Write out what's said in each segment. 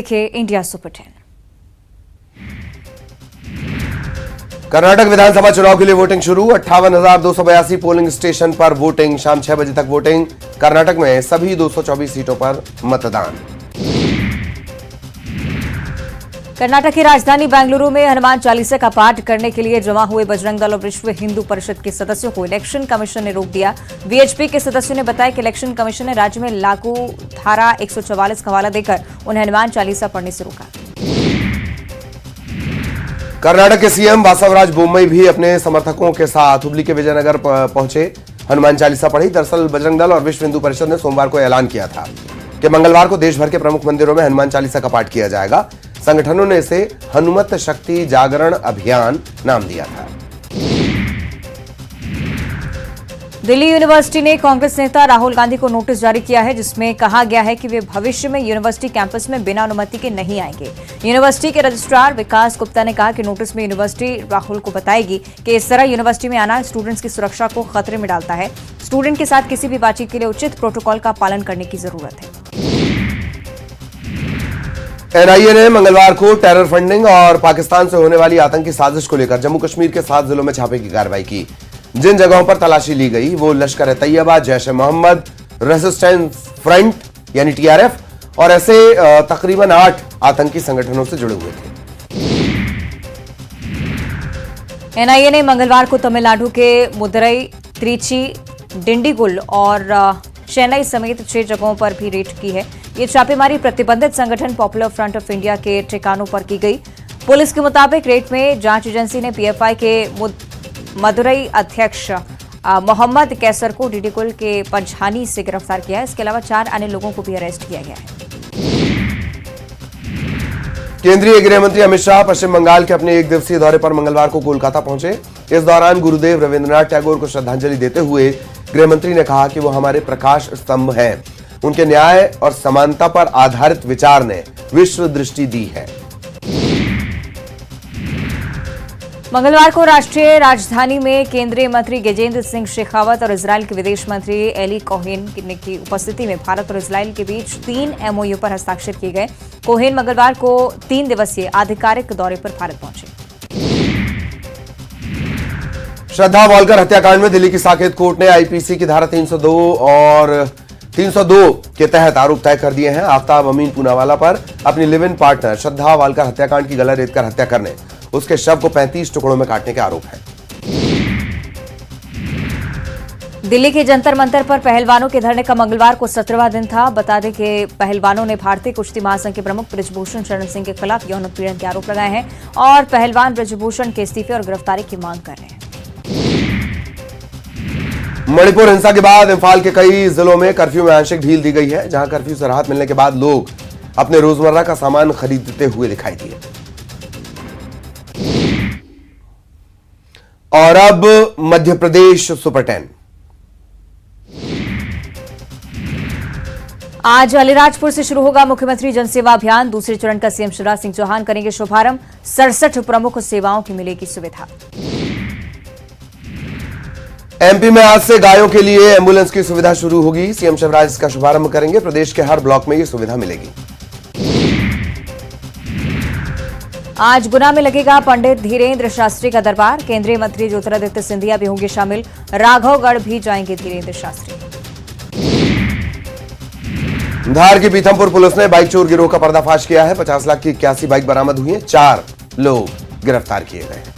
देखिए India super 10। Karnataka विधानसभा चुनाव के लिए वोटिंग शुरू। 58,282 पोलिंग स्टेशन पर वोटिंग। शाम 6 बजे तक वोटिंग। कर्नाटक में सभी 224 सीटों पर मतदान। कर्नाटक की राजधानी बेंगलुरु में हनुमान चालीसा का पाठ करने के लिए जमा हुए बजरंग दल और विश्व हिंदू परिषद के सदस्यों को इलेक्शन कमीशन ने रोक दिया। वीएचपी के सदस्यों ने बताया कि इलेक्शन कमीशन ने राज्य में लागू धारा 144 का हवाला देकर उन्हें हनुमान चालीसा पढ़ने से रोका। कर्नाटक के सीएम वासवराज बोम्मई भी अपने समर्थकों के साथ हुबली के विजयनगर पहुंचे, हनुमान चालीसा पढ़ी। दरअसल बजरंग दल और विश्व हिंदू परिषद ने सोमवार को ऐलान किया था कि मंगलवार को देश भर के प्रमुख मंदिरों में हनुमान चालीसा का पाठ किया जाएगा। संगठनों ने इसे हनुमत शक्ति जागरण अभियान नाम दिया था। दिल्ली यूनिवर्सिटी ने कांग्रेस नेता राहुल गांधी को नोटिस जारी किया है, जिसमें कहा गया है कि वे भविष्य में यूनिवर्सिटी कैंपस में बिना अनुमति के नहीं आएंगे। यूनिवर्सिटी के रजिस्ट्रार विकास गुप्ता ने कहा कि नोटिस में यूनिवर्सिटी राहुल को बताएगी कि इस तरह यूनिवर्सिटी में आना स्टूडेंट्स की सुरक्षा को खतरे में डालता है। स्टूडेंट के साथ किसी भी बातचीत के लिए उचित प्रोटोकॉल का पालन करने की जरूरत है। एनआईए ने मंगलवार को टेरर फंडिंग और पाकिस्तान से होने वाली आतंकी साजिश को लेकर जम्मू कश्मीर के 7 जिलों में छापे की कार्रवाई की। जिन जगहों पर तलाशी ली गई वो लश्कर-ए-तैयबा, जैश-ए-मोहम्मद, रेजिस्टेंस फ्रंट यानी टीआरएफ और ऐसे तकरीबन 8 आतंकी संगठनों से जुड़े हुए थे। एनआईए ने मंगलवार को तमिलनाडु के मुदरई, त्रिची, डिंडीगुल और चेन्नई समेत 6 जगहों पर भी रेड की है। ये छापेमारी प्रतिबंधित संगठन पॉपुलर फ्रंट ऑफ इंडिया के ठिकानों पर की गई। पुलिस के मुताबिक रेड में जांच एजेंसी ने पीएफआई के मदुरई अध्यक्ष मोहम्मद कैसर को डिंडीगुल के पंझानी से गिरफ्तार किया है। इसके अलावा 4 अन्य लोगों को भी अरेस्ट किया गया है। केंद्रीय गृह मंत्री अमित शाह पश्चिम बंगाल के अपने 1 दिवसीय दौरे पर मंगलवार को कोलकाता पहुंचे। इस दौरान गुरुदेव रविंद्रनाथ टैगोर को श्रद्धांजलि देते हुए गृह मंत्री ने कहा कि वो हमारे प्रकाश स्तंभ हैं। उनके न्याय और समानता पर आधारित विचार ने विश्व दृष्टि दी है। मंगलवार को राष्ट्रीय राजधानी में केंद्रीय मंत्री गजेंद्र सिंह शेखावत और इजरायल के विदेश मंत्री एली कोहेन की उपस्थिति में भारत और इजरायल के बीच 3 एमओयू पर हस्ताक्षर किए गए। कोहेन मंगलवार को 3 दिवसीय आधिकारिक दौरे पर भारत पहुंचे। श्रद्धा वालकर हत्याकांड में दिल्ली की साकेत कोर्ट ने आईपीसी की धारा 302 और 302 के तहत आरोप तय कर दिए हैं। आफ्ताब अमीन पूनावाला पर अपनी live in partner Shraddha Walker हत्याकांड की गला रेतकर हत्या करने, उसके शव को 35 टुकड़ों में काटने के आरोप है। दिल्ली के जंतर मंतर पर पहलवानों के धरने का मंगलवार को 17वां दिन था। बता दें कि पहलवानों ने भारतीय कुश्ती महासंघ के प्रमुख बृजभूषण शरण सिंह के खिलाफ यौन उत्पीड़न के आरोप लगाए हैं और पहलवान बृजभूषण के इस्तीफे और गिरफ्तारी की मांग कर रहे हैं। मणिपुर हिंसा के बाद इंफाल के कई जिलों में कर्फ्यू में आंशिक ढील दी गई है, जहां कर्फ्यू से राहत मिलने के बाद लोग अपने रोजमर्रा का सामान खरीदते हुए दिखाई दिए। और अब मध्य प्रदेश सुपर 10। आज अलीराजपुर से शुरू होगा मुख्यमंत्री जनसेवा अभियान। दूसरे चरण का सीएम शिवराज सिंह चौहान करेंगे शुभारंभ। 67 प्रमुख सेवाओं की मिलेगी सुविधा। एमपी में आज से गायों के लिए एम्बुलेंस की सुविधा शुरू होगी। सीएम शिवराज इसका शुभारंभ करेंगे। प्रदेश के हर ब्लॉक में ये सुविधा मिलेगी। आज गुना में लगेगा पंडित धीरेन्द्र शास्त्री का दरबार। केंद्रीय मंत्री ज्योतिरादित्य सिंधिया भी होंगे शामिल। राघवगढ़ भी जाएंगे धीरेन्द्र शास्त्री। धार की पीथमपुर पुलिस ने बाइक चोर गिरोह का पर्दाफाश किया है। 50 लाख की 81 बाइक बरामद हुई है। 4 लोग गिरफ्तार किए गए हैं।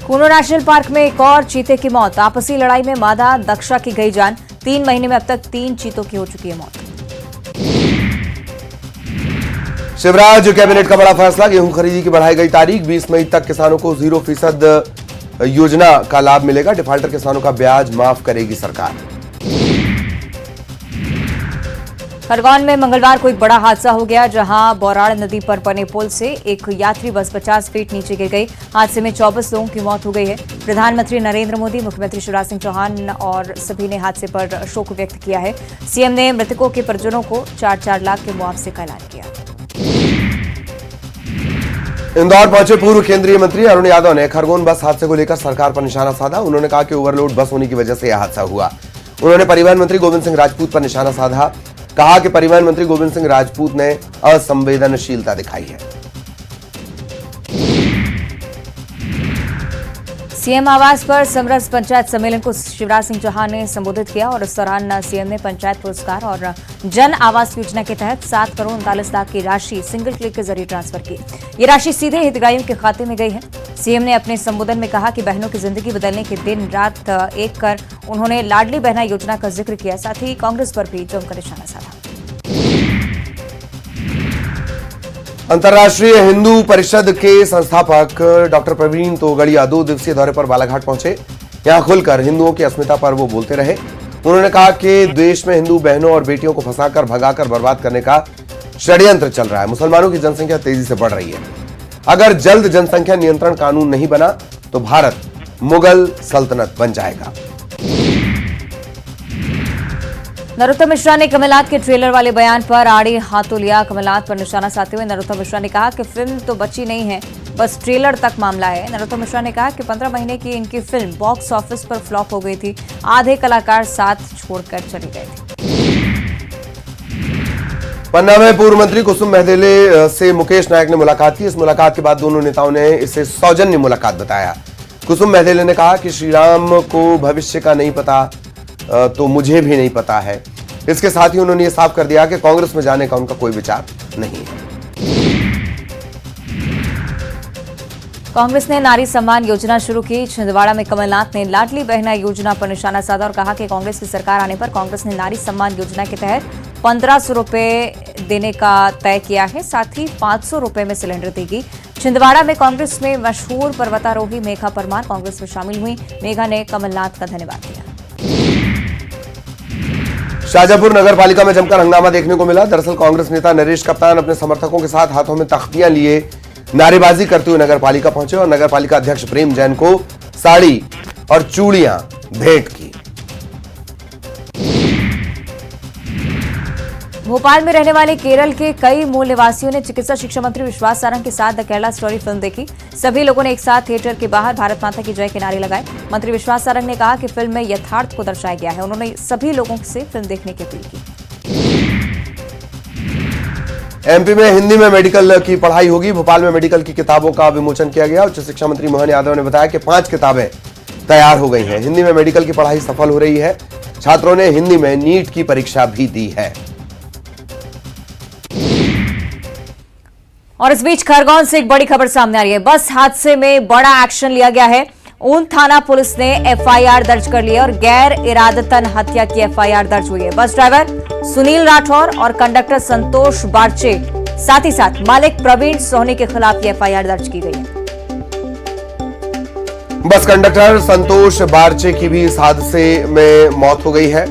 कूनो नेशनल पार्क में एक और चीते की मौत। आपसी लड़ाई में मादा दक्षा की गई जान। 3 महीने में अब तक 3 चीतों की हो चुकी है मौत। शिवराज कैबिनेट का बड़ा फैसला। गेहूं खरीदी की बढ़ाई गई तारीख। 20 मई तक किसानों को 0% योजना का लाभ मिलेगा। डिफाल्टर किसानों का ब्याज माफ करेगी सरकार। खरगोन में मंगलवार को एक बड़ा हादसा हो गया, जहां बौराड़ नदी पर बने पुल से एक यात्री बस 50 फीट नीचे गिर गई। हादसे में 24 लोगों की मौत हो गई है। प्रधानमंत्री नरेंद्र मोदी, मुख्यमंत्री शिवराज सिंह चौहान और सभी ने हादसे पर शोक व्यक्त किया है। सीएम ने मृतकों के परिजनों को 4-4 लाख के मुआवजे का ऐलान किया। इंदौर पहुंचे पूर्व केंद्रीय मंत्री अरुण यादव ने खरगोन बस हादसे को लेकर सरकार पर निशाना साधा। उन्होंने कहा कि ओवरलोड बस होने की वजह से यह हादसा हुआ। उन्होंने परिवहन मंत्री गोविंद सिंह राजपूत पर निशाना साधा। कहा कि परिवहन मंत्री गोविंद सिंह राजपूत ने असंवेदनशीलता दिखाई है। सीएम आवास पर समरस पंचायत सम्मेलन को शिवराज सिंह चौहान ने संबोधित किया और इस दौरान सीएम ने पंचायत पुरस्कार और जन आवास योजना के तहत 7 करोड़ 39 लाख की राशि सिंगल क्लिक के जरिए ट्रांसफर की। ये राशि सीधे हितग्राहियों के खाते में गई है। सीएम ने अपने संबोधन में कहा कि बहनों की जिंदगी बदलने के दिन रात एक कर उन्होंने लाडली बहना योजना का जिक्र किया, साथ ही कांग्रेस पर भी जमकर निशाना साधा। अंतर्राष्ट्रीय हिंदू परिषद के संस्थापक डॉक्टर प्रवीण तोगड़िया 2 दिवसीय दौरे पर बालाघाट पहुंचे। यहां खुलकर हिंदुओं की अस्मिता पर वो बोलते रहे। उन्होंने कहा कि देश में हिंदू बहनों और बेटियों को फंसाकर भगाकर बर्बाद करने का षड्यंत्र चल रहा है। मुसलमानों की जनसंख्या तेजी से बढ़ रही है। अगर जल्द जनसंख्या नियंत्रण कानून नहीं बना तो भारत मुगल सल्तनत बन जाएगा। नरोत्तम मिश्रा ने कमलनाथ के ट्रेलर वाले बयान पर आड़े हाथों लिया। कमलनाथ पर निशाना साधते हुए नरोत्तम मिश्रा ने कहा कि फिल्म तो बची नहीं है, बस ट्रेलर तक मामला है। नरोत्तम मिश्रा ने कहा कि 15 महीने की इनकी फिल्म बॉक्स ऑफिस पर फ्लॉप हो गई थी। आधे कलाकार साथ छोड़कर चले गए थे। पन्ना में पूर्व मंत्री कुसुम महदेले से मुकेश नायक ने मुलाकात की। इस मुलाकात के बाद दोनों नेताओं ने इसे सौजन्य मुलाकात बताया। कुसुम महदेले ने कहा कि श्री राम को भविष्य का नहीं पता तो मुझे भी नहीं पता है। इसके साथ ही उन्होंने ये साफ कर दिया कि कांग्रेस में जाने का उनका कोई विचार नहीं है। कांग्रेस ने नारी सम्मान योजना शुरू की। छिंदवाड़ा में कमलनाथ ने लाडली बहना योजना पर निशाना साधा और कहा कि कांग्रेस की सरकार आने पर कांग्रेस ने नारी सम्मान योजना के तहत 1500 रुपए देने का तय किया है, साथ ही 500 रुपए में सिलेंडर देगी। छिंदवाड़ा में कांग्रेस में मशहूर पर्वतारोही मेघा परमार कांग्रेस में शामिल हुई। मेघा ने कमलनाथ का धन्यवाद दिया। शाजापुर नगर पालिका में जमकर हंगामा देखने को मिला। दरअसल कांग्रेस नेता नरेश कप्तान अपने समर्थकों के साथ हाथों में तख्तियां लिए नारेबाजी करते हुए नगर पालिका पहुंचे और नगर पालिका अध्यक्ष प्रेम जैन को साड़ी और चूड़ियां भेंट की। भोपाल में रहने वाले केरल के कई मूल निवासियों ने चिकित्सा शिक्षा मंत्री विश्वास सारंग के साथ द केरला स्टोरी फिल्म देखी। सभी लोगों ने एक साथ थिएटर के बाहर भारत माता की जय के नारे लगाए। मंत्री विश्वास सारंग ने कहा कि फिल्म में यथार्थ को दर्शाया गया है। उन्होंने सभी लोगों से फिल्म देखने की अपील की। एमपी में हिंदी में मेडिकल की पढ़ाई होगी। भोपाल में मेडिकल की किताबों का विमोचन किया गया। उच्च शिक्षा मंत्री मोहन यादव ने बताया कि 5 किताबें तैयार हो गई हैं। हिंदी में मेडिकल की पढ़ाई सफल हो रही है। छात्रों ने हिंदी में नीट की परीक्षा भी दी है। और इस बीच खरगोन से एक बड़ी खबर सामने आ रही है। बस हादसे में बड़ा एक्शन लिया गया है। ऊन थाना पुलिस ने एफआईआर दर्ज कर ली है और गैर इरादतन हत्या की एफआईआर दर्ज हुई है। बस ड्राइवर सुनील राठौर और कंडक्टर संतोष बारचे, साथ ही साथ मालिक प्रवीण सोहनी के खिलाफ ये एफआईआर दर्ज की गई है। बस कंडक्टर संतोष बारचे की भी इस हादसे में मौत हो गई है,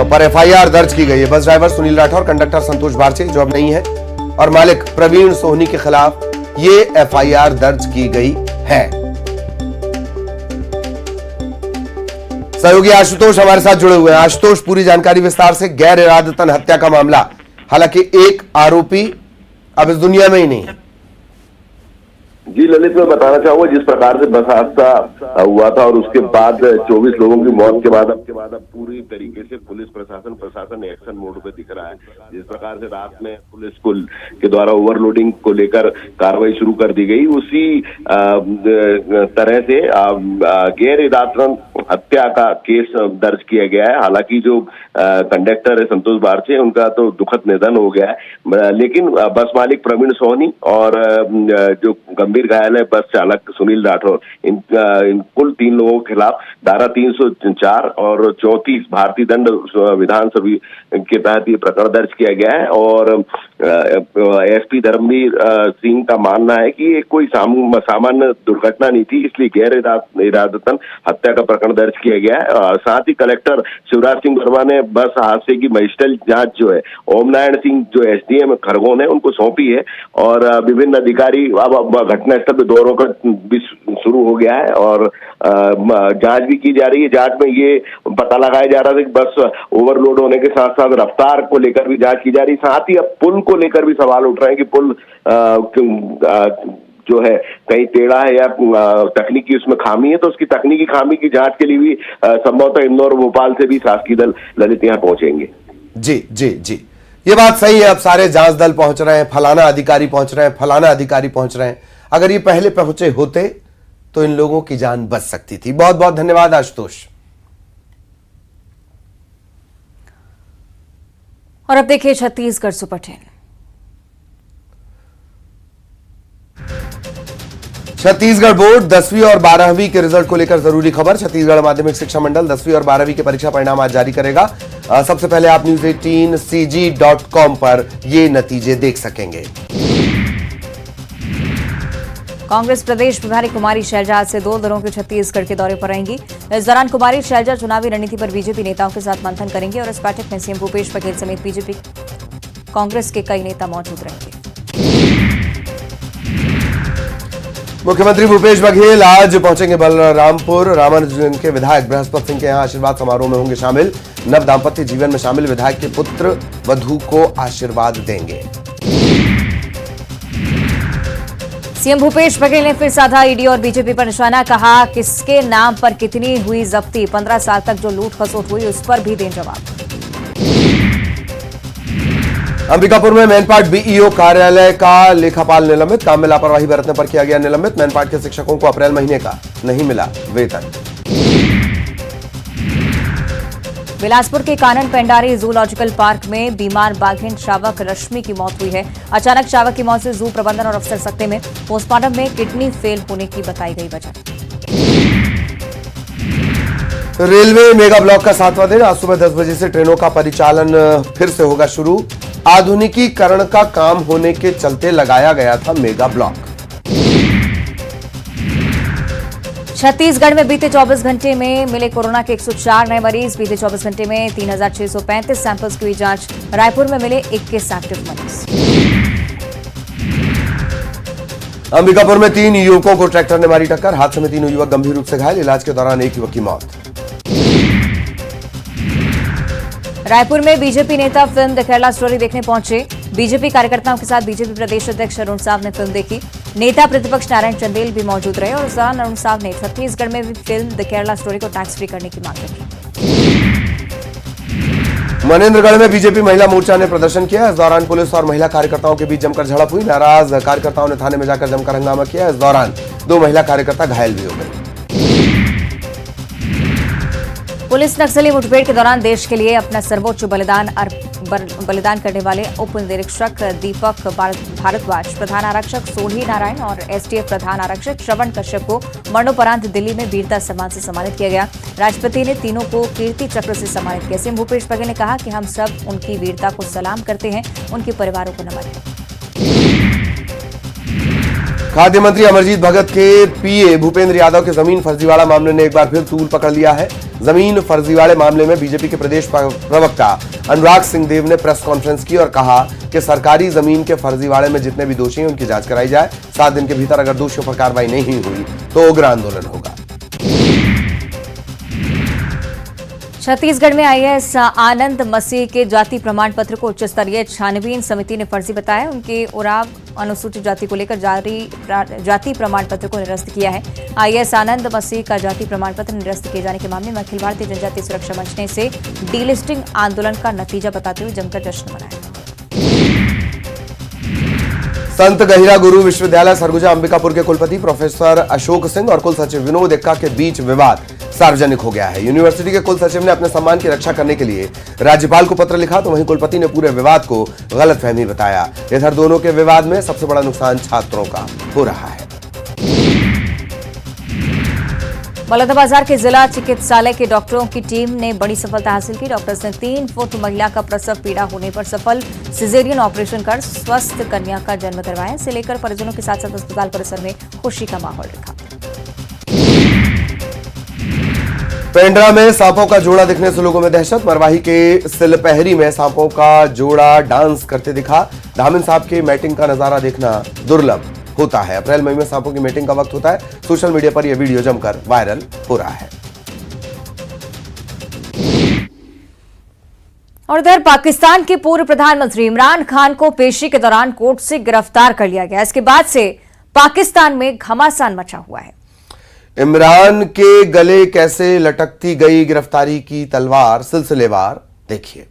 पर एफआईआर दर्ज की गई है। Bus driver Sunil Rathore, conductor Santosh Barche जो अब नहीं है, और मालिक प्रवीण सोहनी के खिलाफ ये एफआईआर दर्ज की गई है। सहयोगी आशुतोष हमारे साथ जुड़े हुए हैं। आशुतोष, पूरी जानकारी विस्तार से। गैर इरादतन हत्या का मामला, हालांकि एक आरोपी अब इस दुनिया में ही नहीं है। जी ललित, मैं बताना चाहूंगा जिस प्रकार से बस हादसा हुआ था और उसके बाद 24 लोगों की मौत के बाद अब पूरी तरीके से पुलिस प्रशासन एक्शन मोड पे दिख रहा है। जिस प्रकार से रात में पुलिस के द्वारा ओवरलोडिंग को लेकर कार्रवाई शुरू कर दी गई, उसी तरह से गैर इरादतन हत्या का केस दर्ज किया गया है। हालांकि जो कंडक्टर है संतोष बारचे, उनका तो दुखद निधन हो गया है, लेकिन बस मालिक प्रवीण सोहनी और जो गंभीर घायल है बस चालक सुनील राठौर, इन कुल 3 लोगों के खिलाफ धारा 304 और 34 भारतीय दंड विधान के तहत ये प्रकरण दर्ज किया गया है। और एसपी धर्मवीर सिंह का मानना है कि ये कोई सामान्य दुर्घटना नहीं थी, इसलिए गैर इरादतन हत्या का प्रकरण दर्ज किया गया है। साथ ही कलेक्टर शिवराज सिंह वर्मा ने बस हादसे की मजिस्ट्रेट जांच जो है ओम नारायण सिंह जो एसडीएम खरगोन है उनको सौंपी है, और विभिन्न अधिकारी अब घटना स्थल पे दौरों का भी शुरू हो गया है और जांच भी की जा रही है। जांच में ये पता लगाया जा रहा था कि बस ओवरलोड होने के साथ साथ रफ्तार को लेकर भी जांच की जा रही है। साथ ही अब पुल को लेकर भी सवाल उठ रहे हैं कि पुल जो है कहीं टेढ़ा है या तकनीकी उसमें खामी है, तो उसकी तकनीकी खामी की जांच के लिए भी संभवतः इंदौर भोपाल से भी शासकीय दल ललित यहाँ पहुंचेंगे। जी जी जी, ये बात सही है। अब सारे जांच दल पहुंच रहे हैं, फलाना अधिकारी पहुंच रहे हैं, फलाना अधिकारी पहुंच रहे हैं। अगर ये पहले पहुंचे होते तो इन लोगों की जान बच सकती थी। बहुत बहुत धन्यवाद आशुतोष। और अब देखिए छत्तीसगढ़ सुपर 10। छत्तीसगढ़ बोर्ड 10वीं और 12वीं के रिजल्ट को लेकर जरूरी खबर। छत्तीसगढ़ माध्यमिक शिक्षा मंडल 10वीं और 12वीं के परीक्षा परिणाम आज जारी करेगा। सबसे पहले आप news18cg.com पर ये नतीजे देख सकेंगे। कांग्रेस प्रदेश प्रभारी कुमारी शैलजा आज से 2 दिनों के छत्तीसगढ़ के दौरे पर रहेंगी। इस दौरान कुमारी शैलजा चुनावी रणनीति पर बीजेपी नेताओं के साथ मंथन करेंगे और इस बैठक में सीएम भूपेश बघेल समेत बीजेपी कांग्रेस के कई नेता मौजूद रहेंगे। मुख्यमंत्री भूपेश बघेल आज पहुंचेंगे बलरामपुर। रामानुजन के विधायक बृहस्पति सिंह के यहां आशीर्वाद समारोह में होंगे शामिल। नव दाम्पत्य जीवन में शामिल विधायक के पुत्र वधू को आशीर्वाद देंगे। सीएम भूपेश बघेल ने फिर साधा ईडी और बीजेपी पर निशाना। कहा किसके नाम पर कितनी हुई जब्ती, 15 साल तक जो लूट खसोट हुई उस पर भी दें जवाब। अंबिकापुर में मैनपाट बीईओ कार्यालय का लेखापाल निलंबित। काम में लापरवाही बरतने पर किया गया निलंबित। मैनपाट के शिक्षकों को अप्रैल महीने का नहीं मिला वेतन। बिलासपुर के कानन पेंडारी जूलॉजिकल पार्क में बीमार बाघिन शावक रश्मि की मौत हुई है। अचानक शावक की मौत से जू प्रबंधन और अफसर सकते में। पोस्टमार्टम में किडनी फेल होने की बताई गई वजह। रेलवे मेगा ब्लॉक का 7वां दिन। आज सुबह 10 बजे से ट्रेनों का परिचालन फिर से होगा शुरू। आधुनिकीकरण का काम होने के चलते लगाया गया था मेगा ब्लॉक। छत्तीसगढ़ में बीते 24 घंटे में मिले कोरोना के 104 नए मरीज। बीते 24 घंटे में 3635 सैंपल्स की हुई जांच। रायपुर में मिले 21 एक्टिव मरीज। अंबिकापुर में 3 युवकों को ट्रैक्टर ने मारी टक्कर। हादसे में 3 युवक गंभीर रूप से घायल। इलाज के दौरान एक युवक की मौत। रायपुर में बीजेपी नेता फिल्म द केरला स्टोरी देखने पहुंचे। बीजेपी कार्यकर्ताओं के साथ बीजेपी प्रदेश अध्यक्ष अरुण साव ने फिल्म देखी। नेता प्रतिपक्ष नारायण चंदेल भी मौजूद रहे और इस दौरान अरुण साव ने छत्तीसगढ़ में भी फिल्म द केरला स्टोरी को टैक्स फ्री करने की मांग रखी। मनेन्द्रगढ़ में बीजेपी महिला मोर्चा ने प्रदर्शन किया। इस दौरान पुलिस और महिला कार्यकर्ताओं के बीच जमकर झड़प हुई। नाराज कार्यकर्ताओं ने थाने में जाकर जमकर हंगामा किया। इस दौरान 2 महिला कार्यकर्ता घायल भी हो गए। पुलिस नक्सली मुठभेड़ के दौरान देश के लिए अपना सर्वोच्च बलिदान करने वाले उप निरीक्षक दीपक भारद्वाज, प्रधान आरक्षक सोढ़ी नारायण और एसटीएफ प्रधान आरक्षक श्रवण कश्यप को मरणोपरांत दिल्ली में वीरता सम्मान से सम्मानित किया गया। राष्ट्रपति ने तीनों को कीर्ति चक्र से सम्मानित किया। सीएम भूपेश बघेल ने कहा कि हम सब उनकी वीरता को सलाम करते हैं, उनके परिवारों को नमन है। खाद्य मंत्री अमरजीत भगत के पीए भूपेंद्र यादव के जमीन फर्जीवाड़ा मामले ने एक बार फिर तूल पकड़ लिया है। जमीन फर्जीवाड़े मामले में बीजेपी के प्रदेश प्रवक्ता अनुराग सिंह देव ने प्रेस कॉन्फ्रेंस की और कहा कि सरकारी जमीन के फर्जीवाड़े में जितने भी दोषी हैं उनकी जांच कराई जाए। 7 दिन के भीतर अगर दोषियों पर कार्रवाई नहीं हुई तो उग्र आंदोलन होगा। छत्तीसगढ़ में आईएएस आनंद मसीह के जाति प्रमाण पत्र को उच्च स्तरीय छानबीन समिति ने फर्जी बताया। उनके उराव अनुसूचित जाति को लेकर जारी जाति प्रमाण पत्र को निरस्त किया है। आईएएस आनंद मसीह का जाति प्रमाण पत्र निरस्त किए जाने के मामले में अखिल भारतीय जनजातीय सुरक्षा मंच ने इसे डीलिस्टिंग आंदोलन का नतीजा बताते हुए जमकर जश्न मनाया। संत गहिरा गुरु विश्वविद्यालय सरगुजा अंबिकापुर के कुलपति प्रोफेसर अशोक सिंह और कुल सचिव विनोद एक्का के बीच विवाद सार्वजनिक हो गया है। यूनिवर्सिटी के कुल सचिव ने अपने सम्मान की रक्षा करने के लिए राज्यपाल को पत्र लिखा, तो वहीं कुलपति ने पूरे विवाद को गलतफहमी बताया। इधर दोनों के विवाद में सबसे बड़ा नुकसान छात्रों का हो रहा है। बलौदाबाजार के जिला चिकित्सालय के डॉक्टरों की टीम ने बड़ी सफलता हासिल की। डॉक्टर्स ने 3 फुट महिला का प्रसव पीड़ा होने पर सफल सिजेरियन ऑपरेशन कर स्वस्थ कन्या का जन्म करवाया। इसे लेकर परिजनों के साथ साथ अस्पताल परिसर में खुशी का माहौल रखा। पेंड्रा में सांपों का जोड़ा दिखने से लोगों में दहशत। मरवाही के सिलपहरी में सांपों का जोड़ा डांस करते दिखा। धामिन सांप की मैटिंग का नजारा देखना दुर्लभ होता है। अप्रैल मई में सांपों की मीटिंग का वक्त होता है। सोशल मीडिया पर यह वीडियो जमकर वायरल हो रहा है। और इधर पाकिस्तान के पूर्व प्रधानमंत्री इमरान खान को पेशी के दौरान कोर्ट से गिरफ्तार कर लिया गया। इसके बाद से पाकिस्तान में घमासान मचा हुआ है। इमरान के गले कैसे लटकती गई गिरफ्तारी की तलवार, सिलसिलेवार देखिए।